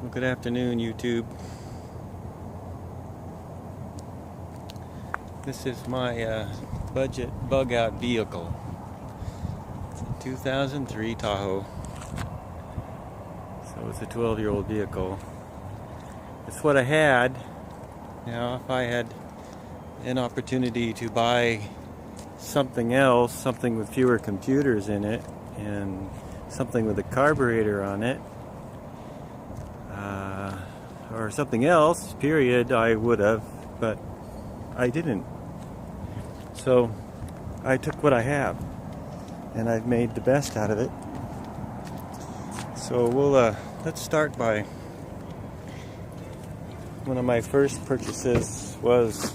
Well, good afternoon, YouTube. This is my budget bug-out vehicle. It's a 2003 Tahoe. So it's a 12-year-old vehicle. It's what I had. Now, if I had an opportunity to buy something else, something with fewer computers in it, and something with a carburetor on it, or something else, period, I would have, but I didn't. So I took what I have, and I've made the best out of it. So let's start by one of my first purchases was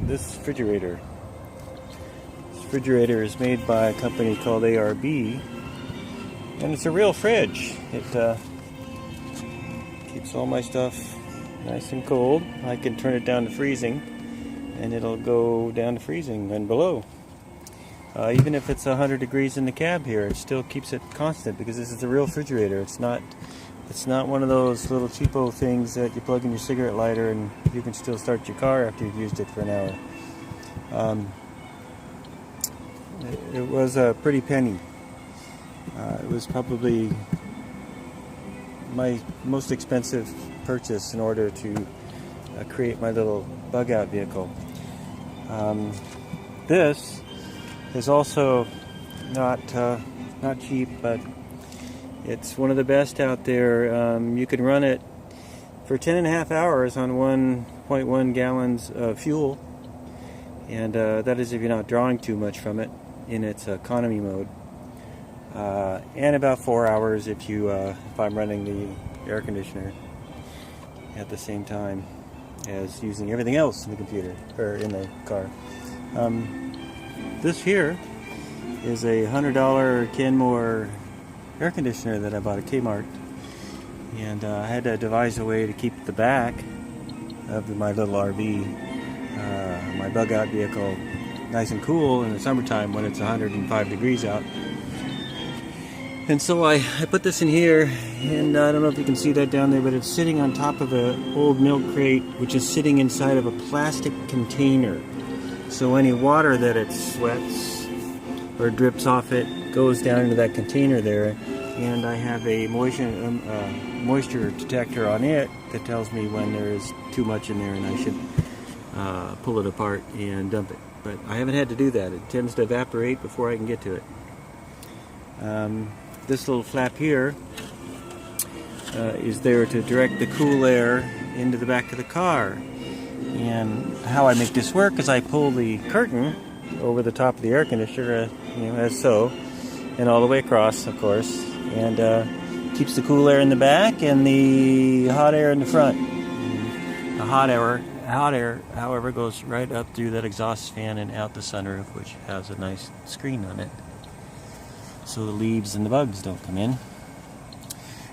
this refrigerator. This refrigerator is made by a company called ARB, and it's a real fridge. It keeps all my stuff nice and cold. I can turn it down to freezing, and it'll go down to freezing and below. Even if it's 100 degrees in the cab here, it still keeps it constant because this is a real refrigerator. It's not one of those little cheapo things that you plug in your cigarette lighter and you can still start your car after you've used it for an hour. It was a pretty penny. It was probably my most expensive purchase in order to create my little bug-out vehicle. This is also not cheap, but it's one of the best out there. You can run it for 10.5 hours on 1.1 gallons of fuel, and that is if you're not drawing too much from it in its economy mode. And about 4 hours if I'm running the air conditioner at the same time as using everything else in the computer or in the car. This here is a $100 Kenmore air conditioner that I bought at Kmart, and I had to devise a way to keep the back of my little RV, my bug-out vehicle, nice and cool in the summertime when it's 105 degrees out. And so I put this in here, and I don't know if you can see that down there, but it's sitting on top of an old milk crate, which is sitting inside of a plastic container. So any water that it sweats or drips off it goes down into that container there. And I have a moisture detector on it that tells me when there is too much in there and I should pull it apart and dump it. But I haven't had to do that. It tends to evaporate before I can get to it. This little flap here is there to direct the cool air into the back of the car. And how I make this work is I pull the curtain over the top of the air conditioner, as so, and all the way across, of course, and keeps the cool air in the back and the hot air in the front. The hot air, however, goes right up through that exhaust fan and out the sunroof, which has a nice screen on it, so the leaves and the bugs don't come in.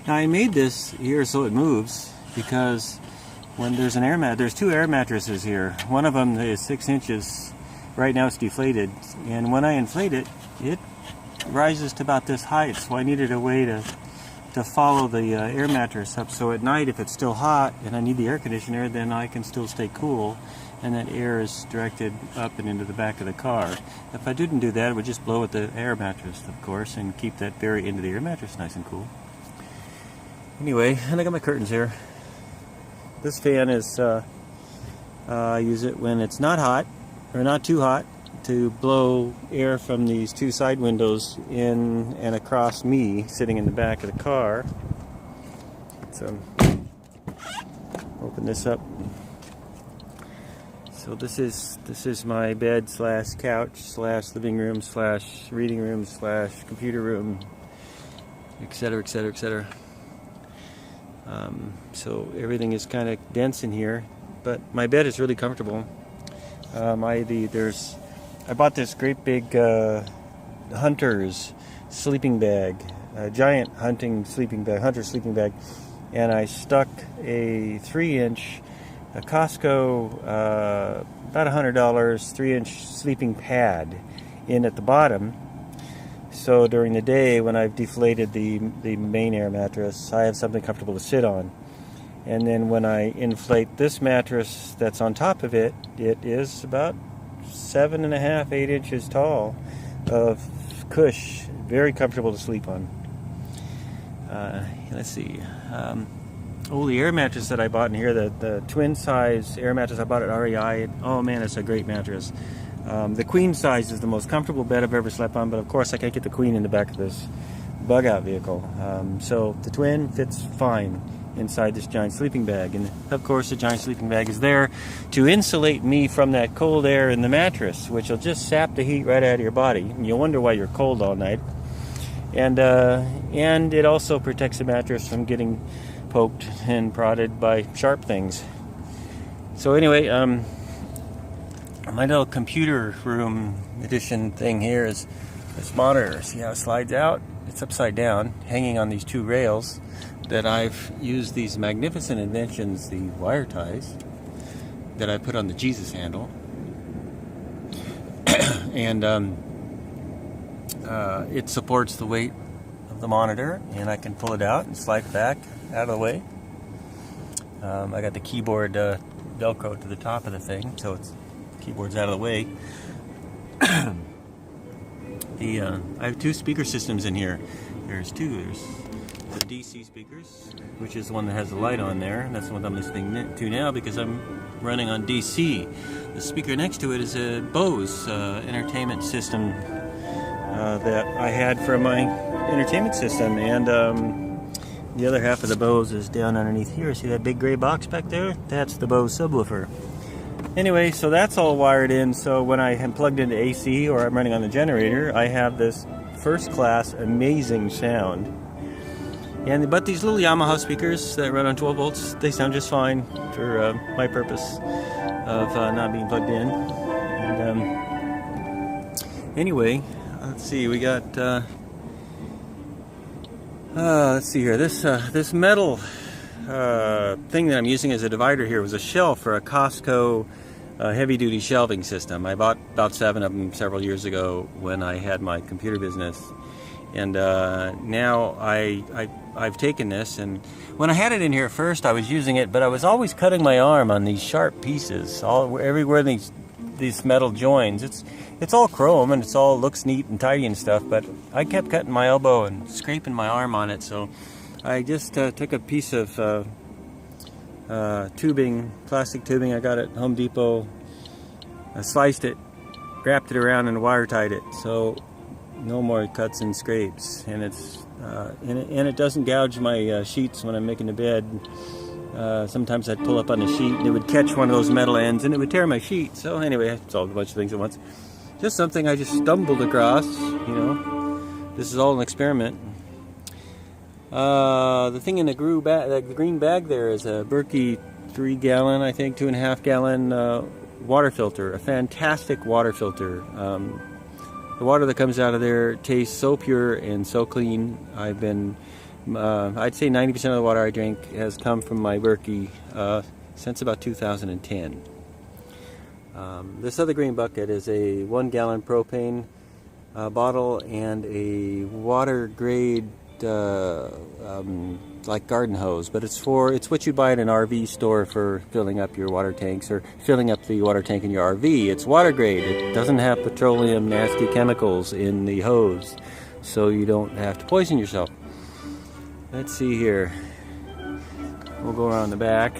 Now I made this here so it moves because when there's there's two air mattresses here. One of them is 6 inches. Right now it's deflated, and when I inflate it, it rises to about this height. So I needed a way to follow the air mattress up. So at night, if it's still hot and I need the air conditioner, then I can still stay cool, and that air is directed up and into the back of the car. If I didn't do that, it would just blow at the air mattress, of course, and keep that very end of the air mattress nice and cool. Anyway, and I got my curtains here. This fan is, I use it when it's not hot, or not too hot, to blow air from these two side windows in and across me, sitting in the back of the car. So, open this up. So this is my bed slash couch slash living room slash reading room slash computer room, etc., etc., etc. So everything is kind of dense in here, but my bed is really comfortable. I bought this great big Hunter's sleeping bag, a giant hunter sleeping bag, and I stuck a 3-inch Costco, about $100, 3-inch sleeping pad in at the bottom, so during the day when I've deflated the main air mattress, I have something comfortable to sit on. And then when I inflate this mattress that's on top of it, it is about 7.5, 8 inches tall of cush, very comfortable to sleep on. Let's see. The air mattress that I bought in here, the twin size air mattress I bought at REI. Oh man, it's a great mattress. The queen size is the most comfortable bed I've ever slept on, but of course I can't get the queen in the back of this bug out vehicle. So the twin fits fine inside this giant sleeping bag, and of course the giant sleeping bag is there to insulate me from that cold air in the mattress, which will just sap the heat right out of your body, and you'll wonder why you're cold all night. And it also protects the mattress from getting poked and prodded by sharp things. So anyway, my little computer room edition thing here is this monitor. See how it slides out? It's upside down, hanging on these two rails that I've used these magnificent inventions, the wire ties, that I put on the Jesus handle. And it supports the weight of the monitor, and I can pull it out and slide it back out of the way. I got the keyboard Velcro to the top of the thing, so it's keyboard's out of the way. I have two speaker systems in here. There's two. There's the DC speakers, which is the one that has the light on there, and that's the one I'm listening to now because I'm running on DC. The speaker next to it is a Bose entertainment system that I had for my entertainment system, and the other half of the Bose is down underneath here. See that big gray box back there? That's the Bose subwoofer. Anyway, so that's all wired in, so when I am plugged into AC or I'm running on the generator, I have this first-class, amazing sound. But these little Yamaha speakers that run on 12 volts, they sound just fine for my purpose of not being plugged in. And anyway, let's see, we got, let's see here, this metal thing that I'm using as a divider here was a shelf for a Costco heavy-duty shelving system. I bought about 7 of them several years ago when I had my computer business, and now I've taken this, and when I had it in here at first I was using it, but I was always cutting my arm on these sharp pieces everywhere these metal joins. It's all chrome and it's all looks neat and tidy and stuff, but I kept cutting my elbow and scraping my arm on it, so I just took a piece of tubing, plastic tubing I got at Home Depot, I sliced it, wrapped it around, and wire tied it, so no more cuts and scrapes. And it doesn't gouge my sheets when I'm making the bed. Sometimes I'd pull up on the sheet and it would catch one of those metal ends and it would tear my sheet. So anyway, I solved a bunch of things at once. Just something I just stumbled across, you know. This is all an experiment. The thing in the green bag there is a Berkey 3-gallon, I think, 2.5-gallon water filter. A fantastic water filter. The water that comes out of there tastes so pure and so clean. I'd say 90% of the water I drink has come from my Berkey since about 2010. This other green bucket is a 1-gallon propane bottle and a water grade like garden hose, but it's what you buy at an RV store for filling up your water tanks or filling up the water tank in your RV. It's water grade. It doesn't have petroleum nasty chemicals in the hose, so you don't have to poison yourself. Let's see here. We'll go around the back.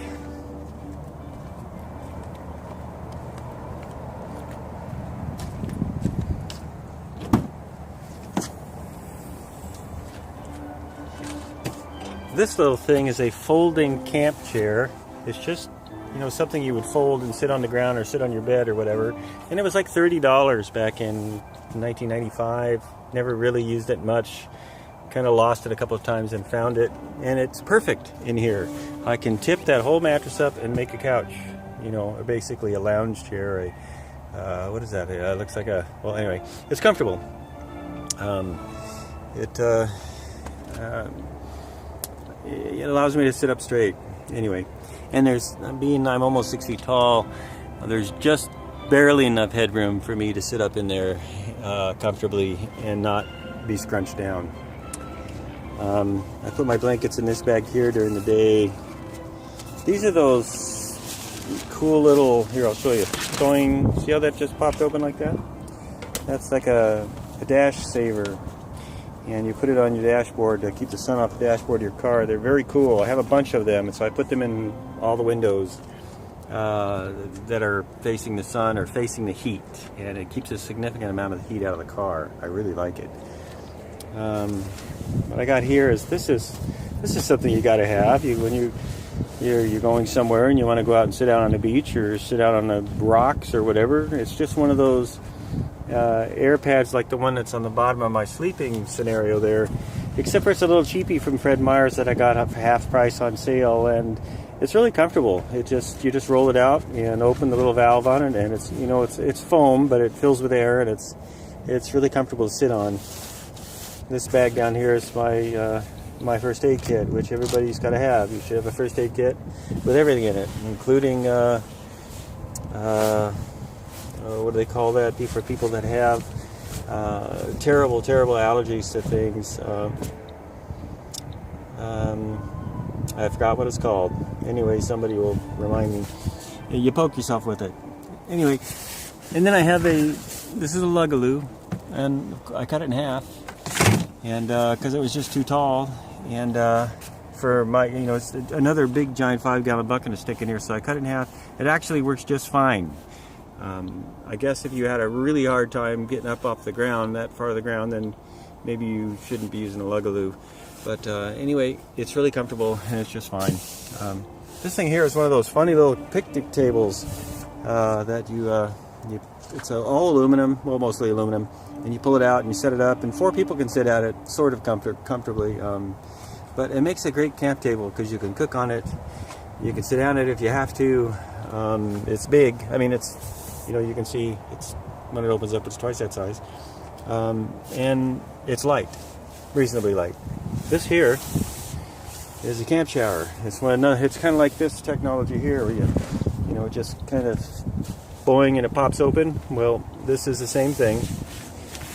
This little thing is a folding camp chair. It's just, you know, something you would fold and sit on the ground or sit on your bed or whatever. And it was like $30 back in 1995. Never really used it much. Kind of lost it a couple of times and found it. And it's perfect in here. I can tip that whole mattress up and make a couch. You know, basically a lounge chair. What is that? It looks like a, well, anyway, it's comfortable. It allows me to sit up straight. Anyway, and I'm almost 6 feet tall. There's just barely enough headroom for me to sit up in there comfortably and not be scrunched down. I put my blankets in this bag here during the day. These are those cool little, here I'll show you, Boing. See how that just popped open like that? That's like a dash saver, and you put it on your dashboard to keep the sun off the dashboard of your car. They're very cool. I have a bunch of them, and so I put them in all the windows that are facing the sun or facing the heat, and it keeps a significant amount of the heat out of the car. I really like it. What I got here is this is something you got to have. When you're going somewhere and you want to go out and sit out on the beach or sit out on the rocks or whatever. It's just one of those air pads like the one that's on the bottom of my sleeping scenario there, except for it's a little cheapy from Fred Meyer's that I got up for half price on sale, and it's really comfortable. You just roll it out and open the little valve on it, and it's foam, but it fills with air, and it's really comfortable to sit on. This bag down here is my first aid kit, which everybody's got to have. You should have a first aid kit with everything in it, including what do they call that? For people that have terrible allergies to things. I forgot what it's called. Anyway, somebody will remind me. You poke yourself with it. Anyway, and then I have this is a Lugaloo, and I cut it in half, and because it was just too tall, and for my, it's another big giant 5-gallon bucket to stick in here, so I cut it in half. It actually works just fine. I guess if you had a really hard time getting up off the ground, that far of the ground, then maybe you shouldn't be using a Lugaloo. But anyway, it's really comfortable and it's just fine. This thing here is one of those funny little picnic tables that it's all aluminum, well, mostly aluminum, and you pull it out and you set it up, and 4 people can sit at it sort of comfortably. But it makes a great camp table because you can cook on it. You can sit down it if you have to. It's big. I mean, you can see when it opens up, it's twice that size. And it's light, reasonably light. This here is a camp shower. It's kind of like this technology here, where you just kind of boing and it pops open. Well, this is the same thing.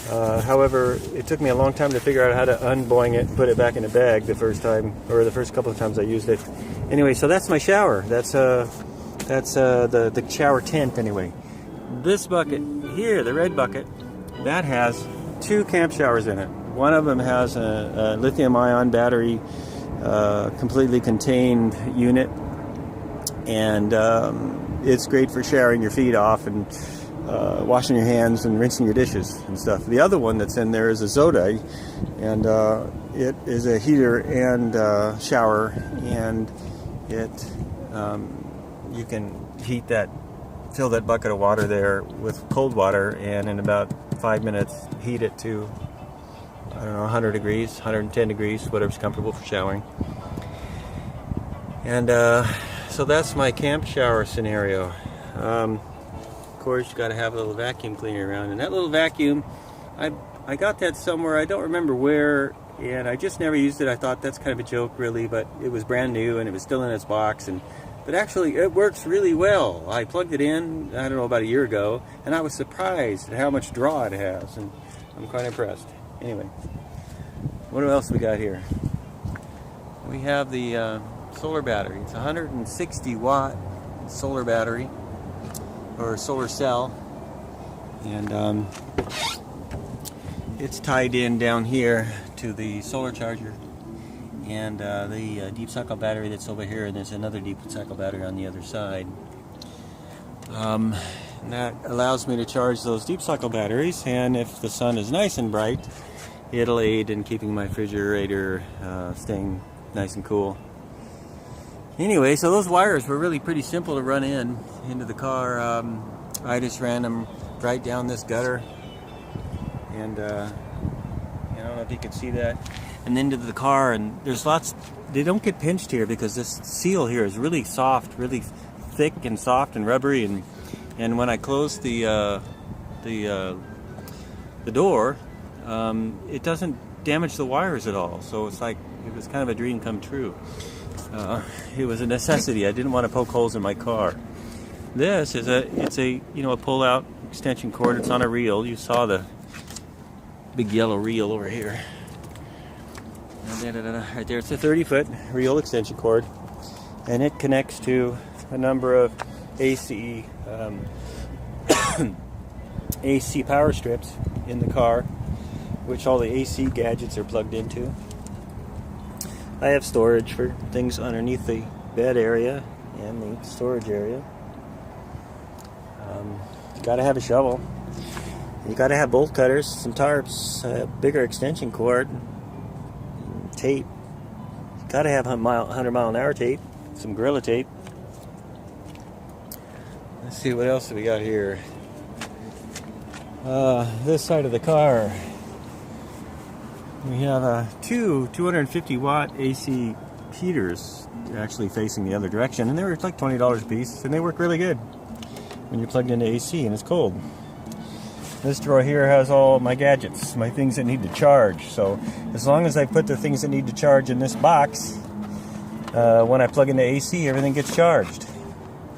However, it took me a long time to figure out how to unboing it and put it back in a bag the first time, or the first couple of times I used it. Anyway, so that's my shower. That's the shower tent anyway. This bucket here, the red bucket, that has 2 camp showers in it. One of them has a lithium-ion battery, completely contained unit, and it's great for showering your feet off and washing your hands and rinsing your dishes and stuff. The other one that's in there is a Zodi, and it is a heater and shower, and you can fill that bucket of water there with cold water, and in about 5 minutes heat it to, 100 degrees, 110 degrees, whatever's comfortable for showering. And so that's my camp shower scenario. Of course, you got to have a little vacuum cleaner around, and that little vacuum, I got that somewhere, I don't remember where, and I just never used it. I thought that's kind of a joke, really, but it was brand new and it was still in its box, but actually it works really well. I plugged it in, I don't know, about a year ago, and I was surprised at how much draw it has, and I'm quite impressed. Anyway, what else we got here? We have the solar battery. It's a 160 watt solar battery, or solar cell, and it's tied in down here to the solar charger, and the deep cycle battery that's over here, and there's another deep cycle battery on the other side. And that allows me to charge those deep cycle batteries, and if the sun is nice and bright, it'll aid in keeping my refrigerator staying nice and cool. Anyway, so those wires were really pretty simple to run into the car. I just ran them right down this gutter, and I don't know if you can see that, and into the car. And there's lots, they don't get pinched here because this seal here is really soft, really thick and soft and rubbery, and when I close the door, it doesn't damage the wires at all. So it's like, it was kind of a dream come true. It was a necessity. I didn't want to poke holes in my car. This is a pull-out extension cord. It's on a reel. You saw big yellow reel over here. Right there, it's a 30-foot reel extension cord, and it connects to a number of AC AC power strips in the car, which all the AC gadgets are plugged into. I have storage for things underneath the bed area and the storage area. You gotta have a shovel. You gotta have bolt cutters, some tarps, a bigger extension cord, tape. You gotta have 100 mile an hour tape, some Gorilla tape. Let's see what else we got here. This side of the car, we have two 250 watt AC heaters actually facing the other direction, and they're like $20 a piece, and they work really good when you're plugged into AC and it's cold. This drawer here has all my gadgets, my things that need to charge. So as long as I put the things that need to charge in this box, when I plug into AC, everything gets charged.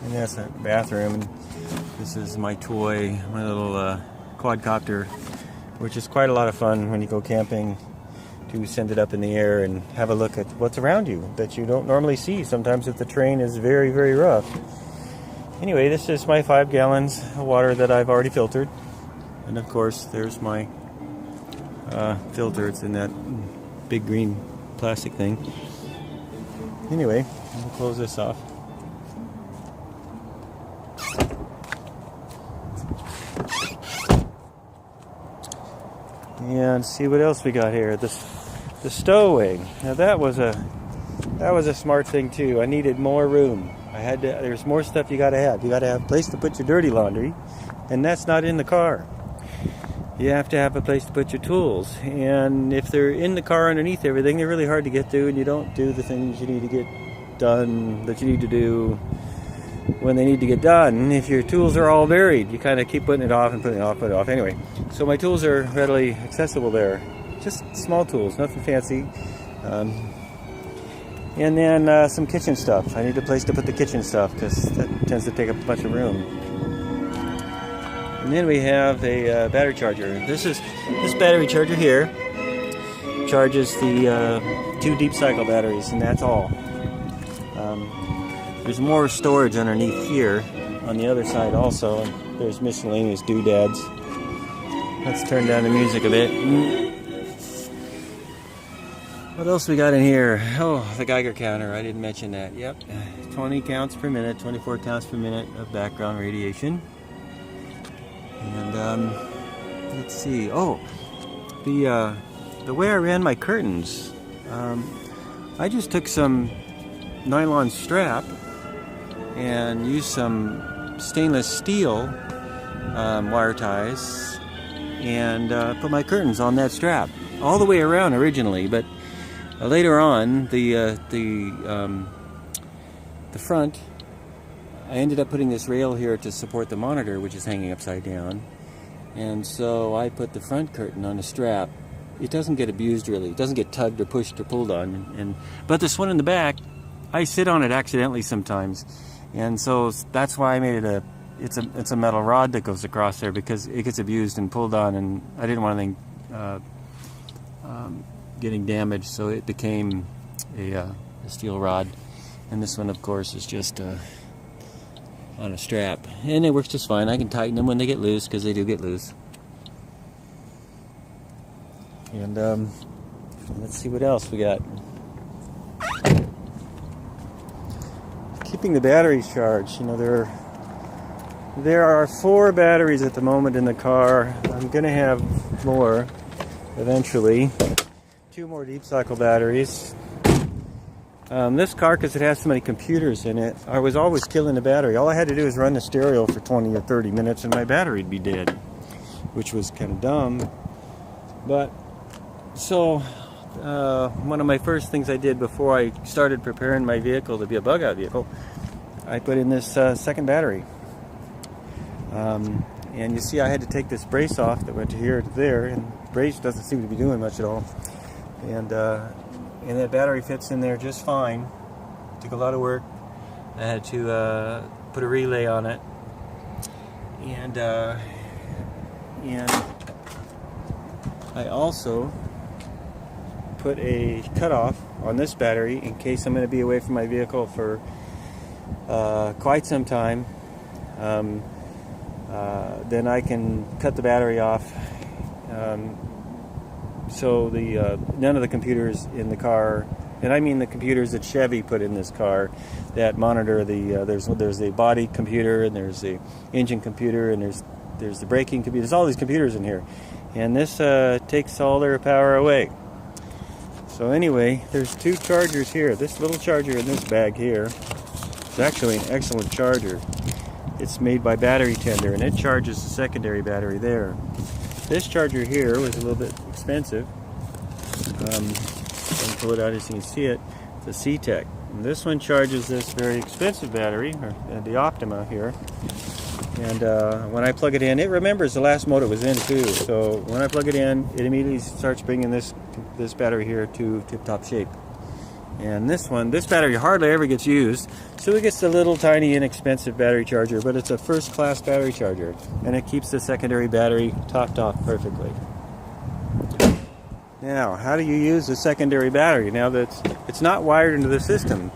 And that's a bathroom. And this is my toy, my little quadcopter, which is quite a lot of fun when you go camping, to send it up in the air and have a look at what's around you that you don't normally see sometimes if the terrain is very, very rough. Anyway, this is my 5 gallons of water that I've already filtered. And of course, there's my filter. It's in that big green plastic thing. Anyway, we'll close this off. And see what else we got here. The stowaway. Now that was a smart thing too. I needed more room. There's more stuff you gotta have. You gotta have a place to put your dirty laundry, and that's not in the car. You have to have a place to put your tools, and if they're in the car underneath everything, they're really hard to get to, and you don't do the things you need to get done that you need to do when they need to get done. If your tools are all buried, you kind of keep putting it off and putting it off, putting it off. Anyway, so my tools are readily accessible there. Just small tools, nothing fancy. And then some kitchen stuff. I need a place to put the kitchen stuff because that tends to take up a bunch of room. And then we have a battery charger. This battery charger here charges the 2 deep cycle batteries, and that's all. There's more storage underneath here on the other side also, and there's miscellaneous doodads. Let's turn down the music a bit. What else we got in here? Oh, the Geiger counter. I didn't mention that. Yep, 20 counts per minute, 24 counts per minute of background radiation. And let's see. Oh, the way I ran my curtains, I just took some nylon strap and used some stainless steel wire ties and put my curtains on that strap all the way around originally, but later on the front, I ended up putting this rail here to support the monitor, which is hanging upside down, and so I put the front curtain on a strap. It doesn't get abused really. It doesn't get tugged or pushed or pulled on, but this one in the back, I sit on it accidentally sometimes, and so that's why I made it it's a metal rod that goes across there because it gets abused and pulled on, and I didn't want anything getting damaged, so it became a steel rod. And this one, of course, is just on a strap, and it works just fine. I can tighten them when they get loose, because they do get loose. And let's see what else we got. Keeping the batteries charged. You know, there are 4 batteries at the moment in the car. I'm gonna have more eventually. 2 more deep cycle batteries. This car, because it has so many computers in it, I was always killing the battery. All I had to do was run the stereo for 20 or 30 minutes and my battery would be dead, which was kind of dumb. But so one of my first things I did before I started preparing my vehicle to be a bug out vehicle, I put in this second battery. And you see I had to take this brace off that went to here to there, and the brace doesn't seem to be doing much at all. And that battery fits in there just fine. Took a lot of work. I had to put a relay on it, and I I also put a cutoff on this battery in case I'm going to be away from my vehicle for quite some time. Then I can cut the battery off, so none of the computers in the car, and I mean the computers that Chevy put in this car that monitor there's a body computer, and there's the engine computer, and there's the braking computer. There's all these computers in here, and this takes all their power away. So anyway, there's two chargers here. This little charger in this bag here is actually an excellent charger. It's made by Battery Tender, and it charges the secondary battery there. This charger here was a little bit expensive. I can pull it out as you can see it. It's a C-Tech. And this one charges this very expensive battery, or the Optima here. And when I plug it in, it remembers the last mode it was in too. So when I plug it in, it immediately starts bringing this battery here to tip-top shape. And this battery hardly ever gets used, so it gets the little tiny inexpensive battery charger, but it's a first-class battery charger, and it keeps the secondary battery topped off perfectly. Now, how do you use the secondary battery now that it's not wired into the system?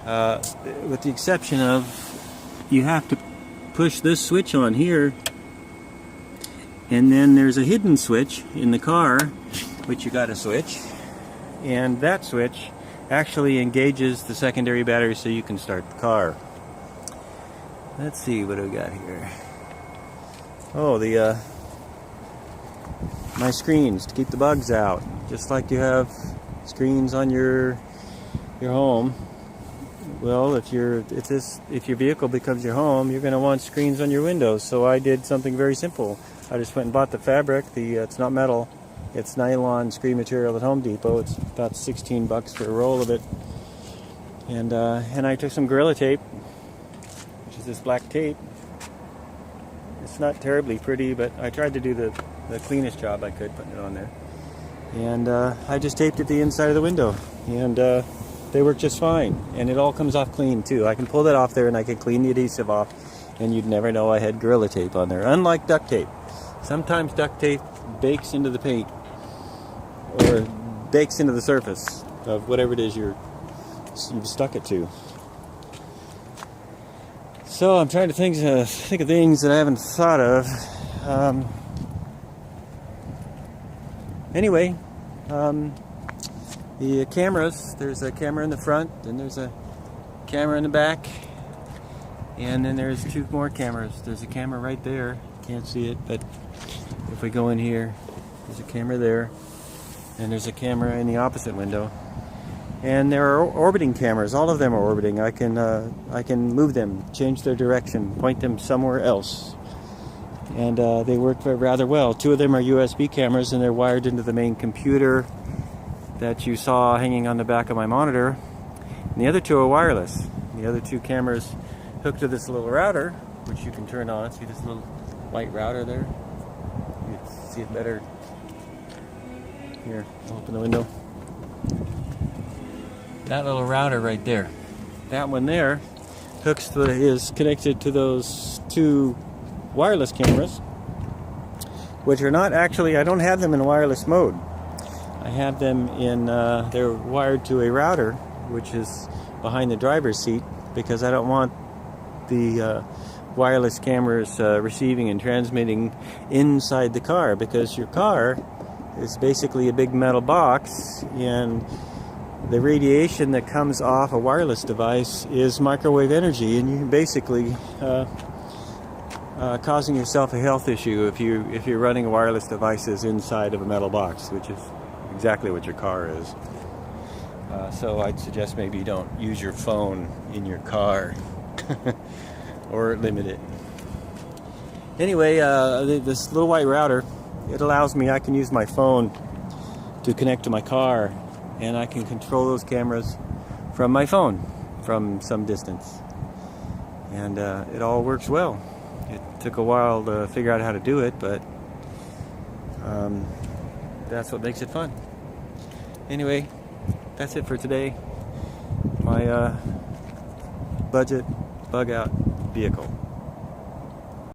With the exception of, you have to push this switch on here, and then there's a hidden switch in the car, which you got to switch, and that switch actually engages the secondary battery so you can start the car. Let's see, what do we got here? Oh, my screens to keep the bugs out. Just like you have screens on your home. Well, if your vehicle becomes your home, you're going to want screens on your windows. So I did something very simple. I just went and bought the fabric. It's not metal. It's nylon screen material at Home Depot. It's about $16 for a roll of it. And I took some Gorilla Tape, which is this black tape. It's not terribly pretty, but I tried to do the cleanest job I could putting it on there. And I just taped it to the inside of the window. And they work just fine. And it all comes off clean, too. I can pull that off there, and I can clean the adhesive off, and you'd never know I had Gorilla Tape on there. Unlike duct tape. Sometimes duct tape bakes into the paint, or bakes into the surface of whatever it is you've stuck it to. So I'm trying to think of things that I haven't thought of. Anyway, the cameras, there's a camera in the front, and there's a camera in the back, and then there's two more cameras. There's a camera right there, can't see it, but if we go in here, there's a camera there, and there's a camera in the opposite window. And there are orbiting cameras. All of them are orbiting. I can move them, change their direction, point them somewhere else. And they work rather well. Two of them are USB cameras, and they're wired into the main computer that you saw hanging on the back of my monitor. And the other two are wireless. The other two cameras hook to this little router, which you can turn on. See this little white router there? You can see it better. Here, I'll open the window. That little router right there. That one there is connected to those two wireless cameras, which are not actually, I don't have them in wireless mode. I have them in, they're wired to a router, which is behind the driver's seat, because I don't want the wireless cameras receiving and transmitting inside the car, because your car is basically a big metal box, and the radiation that comes off a wireless device is microwave energy, and you're basically causing yourself a health issue if you're running wireless devices inside of a metal box, which is exactly what your car is. So I'd suggest maybe you don't use your phone in your car or limit it. Anyway, this little white router, it allows me, I can use my phone to connect to my car, and I can control those cameras from my phone from some distance. And it all works well. It took a while to figure out how to do it, but that's what makes it fun. Anyway, that's it for today. My budget bug out vehicle.